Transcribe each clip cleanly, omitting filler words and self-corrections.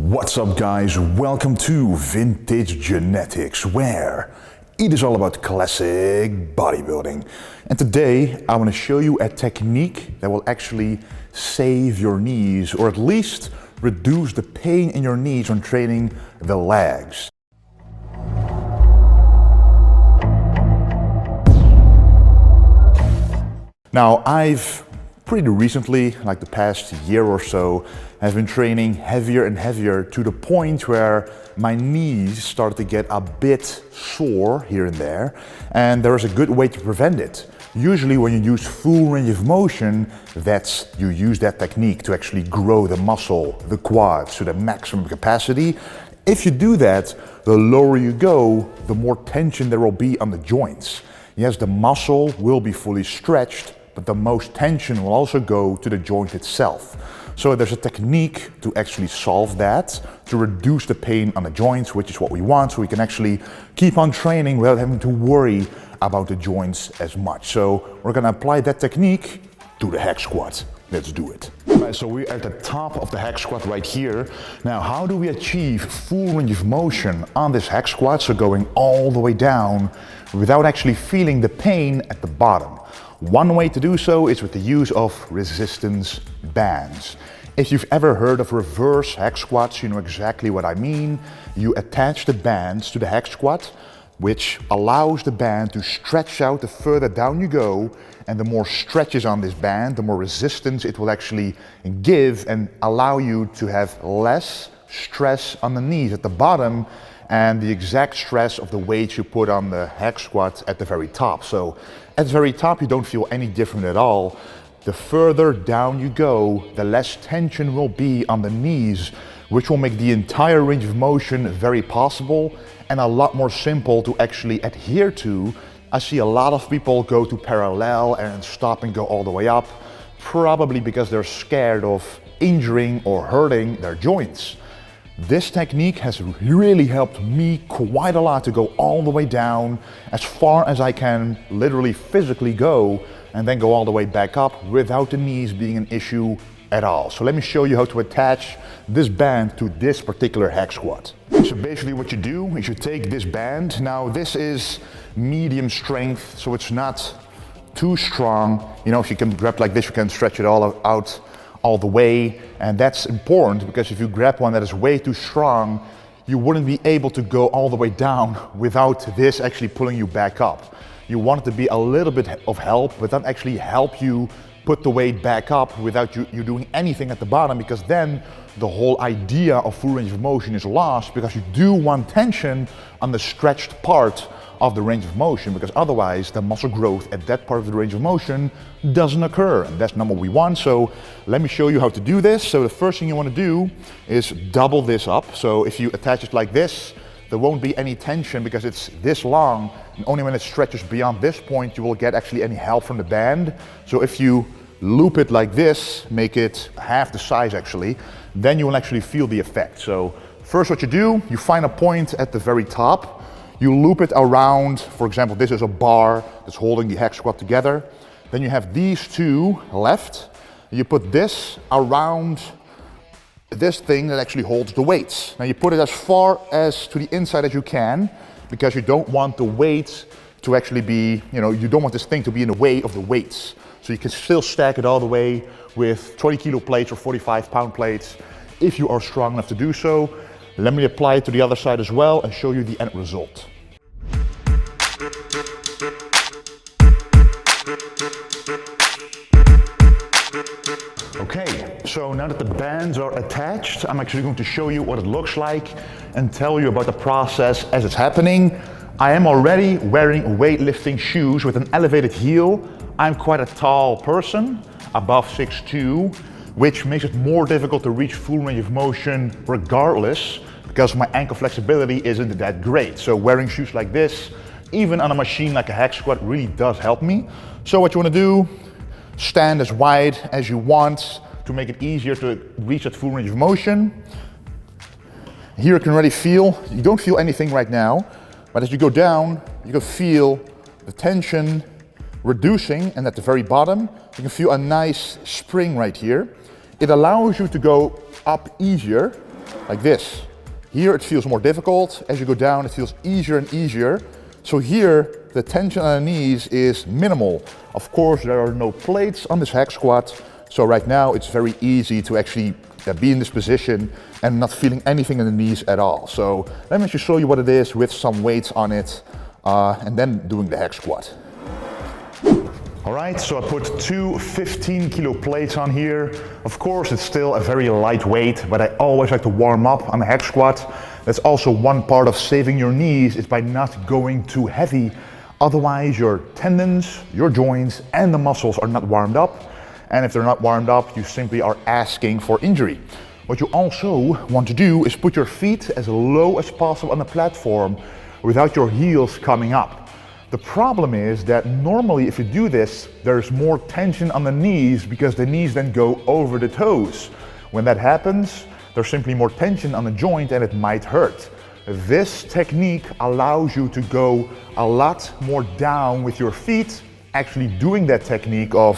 What's up guys, welcome to Vintage Genetics, where it is all about classic bodybuilding. And today I want to show you a technique that will actually save your knees, or at least reduce the pain in your knees when training the legs. Now I've pretty recently, like the past year or so, have been training heavier and heavier to the point where my knees started to get a bit sore here and there, and there is a good way to prevent it. Usually when you use full range of motion, you use that technique to actually grow the muscle, the quads, to the maximum capacity. If you do that, the lower you go, the more tension there will be on the joints. Yes, the muscle will be fully stretched, but the most tension will also go to the joint itself. So there's a technique to actually solve that, to reduce the pain on the joints, which is what we want, so we can actually keep on training without having to worry about the joints as much. So we're gonna apply that technique to the hex squat. Let's do it. Right, so we're at the top of the hex squat right here. Now, how do we achieve full range of motion on this hex squat, so going all the way down without actually feeling the pain at the bottom? One way to do so is with the use of resistance bands. If you've ever heard of reverse hex squats, you know exactly what I mean. You attach the bands to the hex squat, which allows the band to stretch out the further down you go, and the more stretches on this band, the more resistance it will actually give and allow you to have less stress on the knees at the bottom and the exact stress of the weight you put on the hex squat at the very top. So at the very top you don't feel any different at all. The further down you go, the less tension will be on the knees, which will make the entire range of motion very possible and a lot more simple to actually adhere to. I see a lot of people go to parallel and stop and go all the way up, probably because they're scared of injuring or hurting their joints. This technique has really helped me quite a lot to go all the way down as far as I can literally physically go, and then go all the way back up without the knees being an issue at all. So let me show you how to attach this band to this particular hex squat. So basically what you do is you take this band. Now this is medium strength, so it's not too strong. You know, if you can grab like this, you can stretch it all out all the way, and that's important because if you grab one that is way too strong, you wouldn't be able to go all the way down without this actually pulling you back up. You want it to be a little bit of help, but that actually help you put the weight back up without you doing anything at the bottom, because then the whole idea of full range of motion is lost, because you do want tension on the stretched part of the range of motion, because otherwise the muscle growth at that part of the range of motion doesn't occur, and that's not what we want. So let me show you how to do this. So the first thing you want to do is double this up. So if you attach it like this, there won't be any tension because it's this long, and only when it stretches beyond this point you will get actually any help from the band. So if you loop it like this, make it half the size actually, then you will actually feel the effect. So first what you do, you find a point at the very top, you loop it around. For example, this is a bar that's holding the hex squat together. Then you have these two left. You put this around this thing that actually holds the weights. Now you put it as far as to the inside as you can, because you don't want the weight to actually be, you don't want this thing to be in the way of the weights. So you can still stack it all the way with 20 kilo plates or 45 pound plates if you are strong enough to do so. Let me apply it to the other side as well and show you the end result. Okay, so now that the bands are attached, I'm actually going to show you what it looks like and tell you about the process as it's happening. I am already wearing weightlifting shoes with an elevated heel. I'm quite a tall person, above 6'2", which makes it more difficult to reach full range of motion regardless, because my ankle flexibility isn't that great. So wearing shoes like this, even on a machine like a hex squat, really does help me. So what you want to do, stand as wide as you want to make it easier to reach that full range of motion. Here you can already feel, you don't feel anything right now, but as you go down, you can feel the tension reducing, and at the very bottom, you can feel a nice spring right here. It allows you to go up easier like this. Here it feels more difficult. As you go down, it feels easier and easier. So here, the tension on the knees is minimal. Of course, there are no plates on this hex squat. So right now, it's very easy to actually be in this position and not feeling anything in the knees at all. So let me just show you what it is with some weights on it and then doing the hex squat. All right, so I put two 15 kilo plates on here. Of course, it's still a very light weight, but I always like to warm up on a hex squat. That's also one part of saving your knees, is by not going too heavy. Otherwise, your tendons, your joints, and the muscles are not warmed up. And if they're not warmed up, you simply are asking for injury. What you also want to do is put your feet as low as possible on the platform without your heels coming up. The problem is that normally if you do this, there's more tension on the knees because the knees then go over the toes. When that happens, there's simply more tension on the joint and it might hurt. This technique allows you to go a lot more down with your feet, actually doing that technique of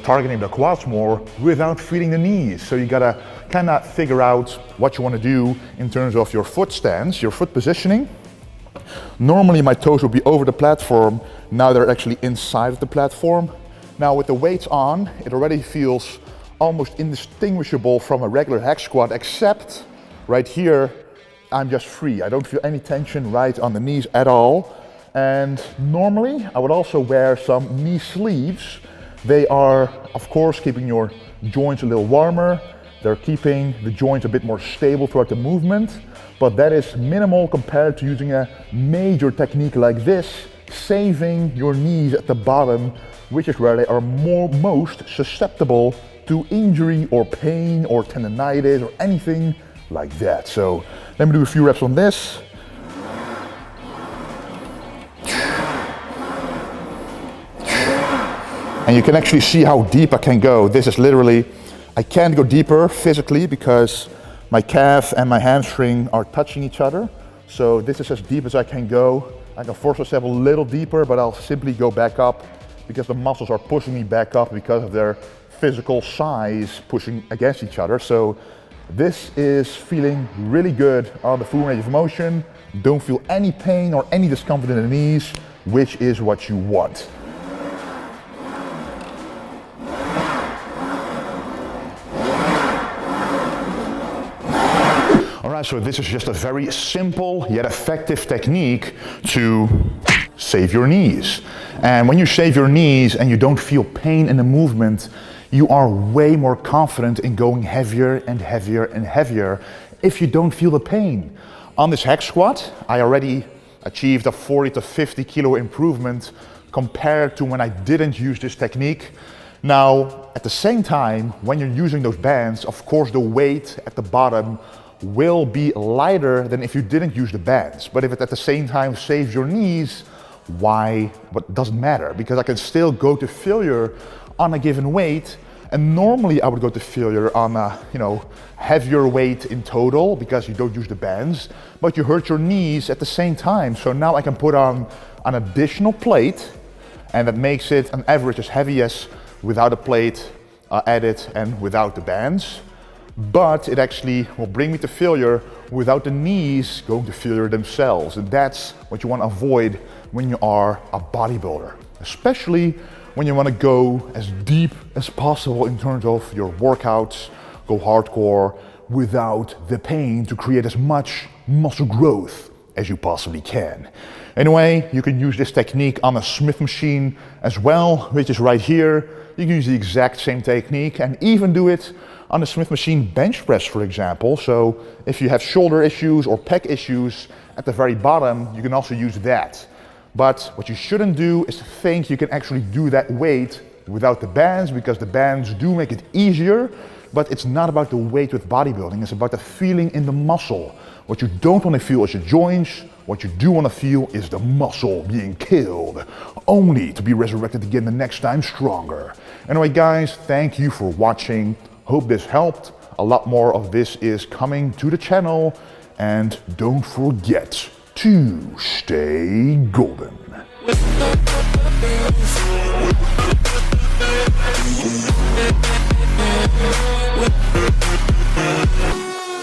targeting the quads more without feeling the knees. So you gotta kind of figure out what you want to do in terms of your foot stance, your foot positioning. Normally my toes would be over the platform, now they're actually inside of the platform. Now with the weights on, it already feels almost indistinguishable from a regular hex squat, except right here, I'm just free. I don't feel any tension right on the knees at all. And normally I would also wear some knee sleeves. They are, of course, keeping your joints a little warmer. They're keeping the joints a bit more stable throughout the movement. But that is minimal compared to using a major technique like this, saving your knees at the bottom, which is where they are most susceptible to injury or pain or tendonitis or anything like that. So let me do a few reps on this. And you can actually see how deep I can go. This is literally, I can't go deeper physically because my calf and my hamstring are touching each other. So this is as deep as I can go. I can force myself a little deeper, but I'll simply go back up because the muscles are pushing me back up because of their physical size pushing against each other. So this is feeling really good on the full range of motion. Don't feel any pain or any discomfort in the knees, which is what you want. Alright, so this is just a very simple yet effective technique to save your knees. And when you save your knees and you don't feel pain in the movement, you are way more confident in going heavier and heavier and heavier if you don't feel the pain. On this hex squat, I already achieved a 40 to 50 kilo improvement compared to when I didn't use this technique. Now, at the same time, when you're using those bands, of course the weight at the bottom will be lighter than if you didn't use the bands. But if it at the same time saves your knees, why? But it doesn't matter, because I can still go to failure on a given weight. And normally I would go to failure on a heavier weight in total because you don't use the bands, but you hurt your knees at the same time. So now I can put on an additional plate, and that makes it an average as heavy as without a plate added and without the bands. But it actually will bring me to failure without the knees going to failure themselves. And that's what you want to avoid when you are a bodybuilder, especially when you want to go as deep as possible in terms of your workouts, go hardcore without the pain to create as much muscle growth as you possibly can. Anyway, you can use this technique on a Smith machine as well, which is right here. You can use the exact same technique and even do it on a Smith machine bench press, for example. So if you have shoulder issues or pec issues at the very bottom, you can also use that. But what you shouldn't do is think you can actually do that weight without the bands, because the bands do make it easier, but it's not about the weight with bodybuilding, it's about the feeling in the muscle. What you don't want to feel is your joints, what you do want to feel is the muscle being killed, only to be resurrected again the next time stronger. Anyway guys, thank you for watching. Hope this helped. A lot more of this is coming to the channel, and don't forget to stay golden.